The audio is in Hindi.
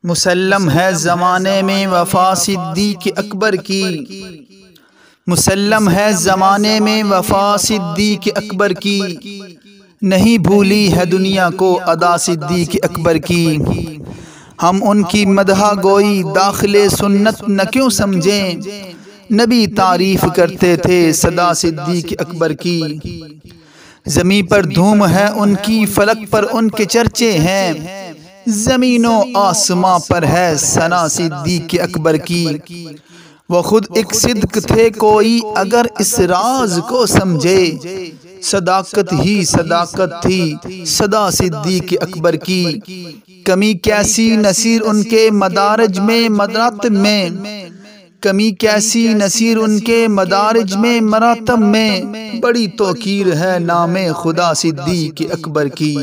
मुसल्लम है ज़माने में वफ़ा सिद्दीक़ अकबर की। मुसल्लम है ज़माने में वफ़ा सिद्दीक़ अकबर की। नहीं भूली है दुनिया को अदा सिद्दीक़ अकबर की। हम उनकी मदहा गोई दाखिले सुन्नत न क्यों समझें, नबी तारीफ़ करते थे सदा सिद्दीक़ अकबर की। ज़मीं पर धूम है उनकी, फलक पर उनके चर्चे हैं, ज़मीनो आसमां पर है सना सिद्दीक़ अकबर की। वो खुद एक सिद्क थे कोई अगर इस राज को समझे, सदाकत ही सदाकत थी सदा सिद्दीक़ अकबर की। कमी कैसी नसीर उनके मदारज में मरातब में, कमी कैसी नसीर उनके मदारज में मरातब में, बड़ी तौकीर है नामे खुदा सिद्दीक़ अकबर की।